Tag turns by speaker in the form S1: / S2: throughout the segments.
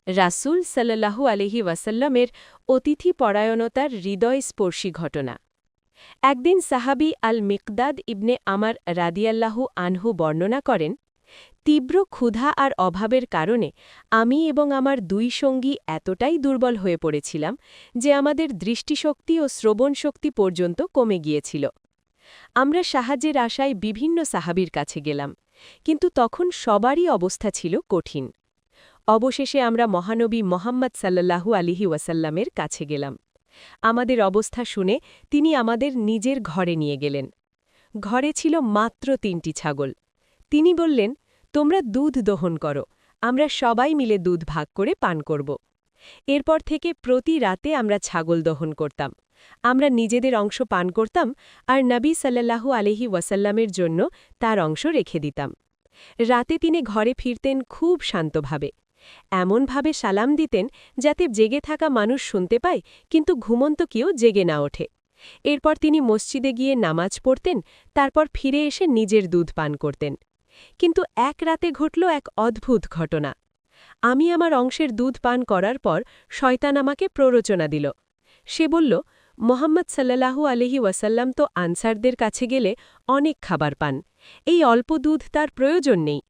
S1: রাসূল সাল্লাল্লাহু আলাইহি ওয়াসাল্লামের অতিথি পরায়ণতার হৃদয়স্পর্শী ঘটনা। একদিন সাহাবী আল মিকদাদ ইবনে আমার রাদিয়াল্লাহু আনহু বর্ণনা করেন, তীব্র ক্ষুধা আর অভাবের কারণে আমি এবং আমার দুই সঙ্গী এতটাই দুর্বল হয়ে পড়েছিলাম যে আমাদের দৃষ্টিশক্তি ও শ্রবণশক্তি পর্যন্ত কমে গিয়েছিল। আমরা সাহায্যের আশায় বিভিন্ন সাহাবীর কাছে গেলাম, কিন্তু তখন সবারই অবস্থা ছিল কঠিন। অবশেষে আমরা মহানবী মোহাম্মদ সাল্লাল্লাহু আলাইহি ওয়াসাল্লামের কাছে গেলাম। আমাদের অবস্থা শুনে তিনি আমাদের নিজের ঘরে নিয়ে গেলেন। ঘরে ছিল মাত্র ৩টি ছাগল। তিনি বললেন, তোমরা দুধ দহন করো, আমরা সবাই মিলে দুধ ভাগ করে পান করব। এরপর থেকে প্রতি রাতে আমরা ছাগল দহন করতাম। আমরা নিজেদের অংশ পান করতাম আর নবী সাল্লাল্লাহু আলাইহি ওয়াসাল্লামের জন্য তার অংশ রেখে দিতাম। রাতে তিনি ঘরে ফিরতেন খুব শান্তভাবে। এমনভাবে সালাম দিতেন যাতে জেগে থাকা মানুষ শুনতে পায়, কিন্তু ঘুমন্ত কেউ জেগে না ওঠে। এরপর তিনি মসজিদে গিয়ে নামাজ পড়তেন, তারপর ফিরে এসে নিজের দুধ পান করতেন। কিন্তু এক রাতে ঘটল এক অদ্ভুত ঘটনা। আমি আমার অংশের দুধ পান করার পর শয়তান আমাকে প্ররোচনা দিল। সে বলল, মোহাম্মদ সাল্লাল্লাহু আলাইহি ওয়াসাল্লাম তো আনসারদের কাছে গেলে অনেক খাবার পান, এই অল্প দুধ তার প্রয়োজন নেই।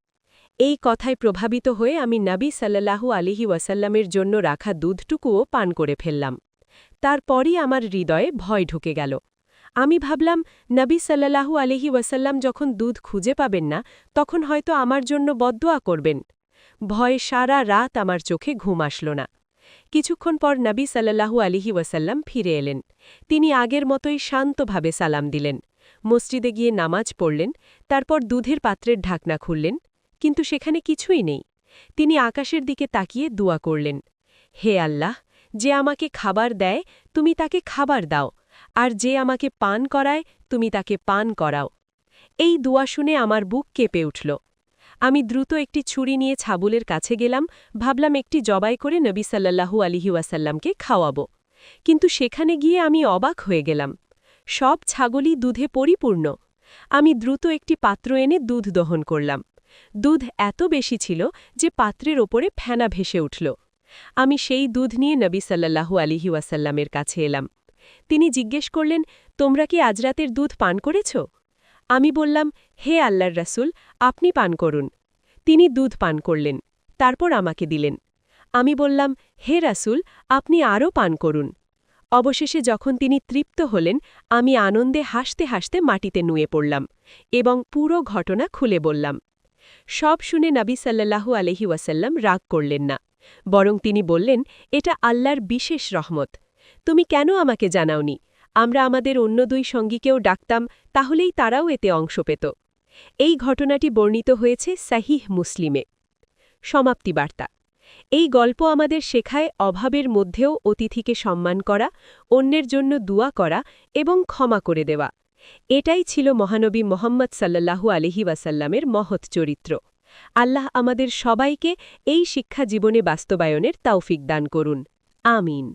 S1: এই কথায় প্রভাবিত হয়ে আমি নবী সাল্লাল্লাহু আলাইহি ওয়াসাল্লামের জন্য রাখা দুধটুকুও পান করে ফেললাম। তারপরই আমার হৃদয়ে ভয় ঢুকে গেল। আমি ভাবলাম, নবী সাল্লাল্লাহু আলাইহি ওয়াসাল্লাম যখন দুধ খুঁজে পাবেন না, তখন হয়তো আমার জন্য বদদোয়া করবেন। ভয়ে সারা রাত আমার চোখে ঘুম আসল না। কিছুক্ষণ পর নবী সাল্লাল্লাহু আলাইহি ওয়াসাল্লাম ফিরে এলেন। তিনি আগের মতোই শান্তভাবে সালাম দিলেন, মসজিদে গিয়ে নামাজ পড়লেন, তারপর দুধের পাত্রের ঢাকনা খুললেন, কিন্তু সেখানে কিছুই নেই। তিনি আকাশের দিকে তাকিয়ে দোয়া করলেন, হে আল্লাহ, যে আমাকে খাবার দেয় তুমি তাকে খাবার দাও, আর যে আমাকে পান করায় তুমি তাকে পান করাও। এই দোয়া শুনে আমার বুক কেঁপে উঠল। আমি দ্রুত একটি ছুরি নিয়ে ছাগলের কাছে গেলাম, ভাবলাম একটি জবাই করে নবী সাল্লাল্লাহু আলাইহি ওয়াসাল্লামকে খাওয়াবো। কিন্তু সেখানে গিয়ে আমি অবাক হয়ে গেলাম। সব ছাগলই দুধে পরিপূর্ণ। আমি দ্রুত একটি পাত্র এনে দুধ দহন করলাম। দুধ এত বেশি ছিল যে পাত্রের ওপরে ফেনা ভেসে উঠল। আমি সেই দুধ নিয়ে নবী সাল্লাল্লাহু আলাইহি ওয়াসাল্লামের কাছে এলাম। তিনি জিজ্ঞেস করলেন, তোমরা কি আজ রাতের দুধ পান করেছ? আমি বললাম, হে আল্লাহর রাসূল, আপনি পান করুন। তিনি দুধ পান করলেন, তারপর আমাকে দিলেন। আমি বললাম, হে রাসূল, আপনি আরও পান করুন। অবশেষে যখন তিনি তৃপ্ত হলেন, আমি আনন্দে হাসতে হাসতে মাটিতে নুয়ে পড়লাম এবং পুরো ঘটনা খুলে বললাম। সব শুনে নবী সাল্লাল্লাহু আলাইহি ওয়াসাল্লাম রাগ করলেন না, বরং তিনি বললেন, এটা আল্লাহর বিশেষ রহমত। তুমি কেন আমাকে জানাওনি? আমরা আমাদের অন্য দুই সঙ্গীকেও ডাকতাম, তাহলেই তারাও এতে অংশ পেত। এই ঘটনাটি বর্ণিত হয়েছে সাহিহ মুসলিমে। সমাপ্তি বার্তা। এই গল্প আমাদের শেখায় অভাবের মধ্যেও অতিথিকে সম্মান করা, অন্যের জন্য দুয়া করা এবং ক্ষমা করে দেওয়া। এটাই ছিল মহানবী মোহাম্মদ সাল্লাল্লাহু আলাইহি ওয়াসাল্লামের মহৎ চরিত্র। আল্লাহ আমাদের সবাইকে এই শিক্ষা জীবনে বাস্তবায়নের তৌফিক দান করুন। আমিন।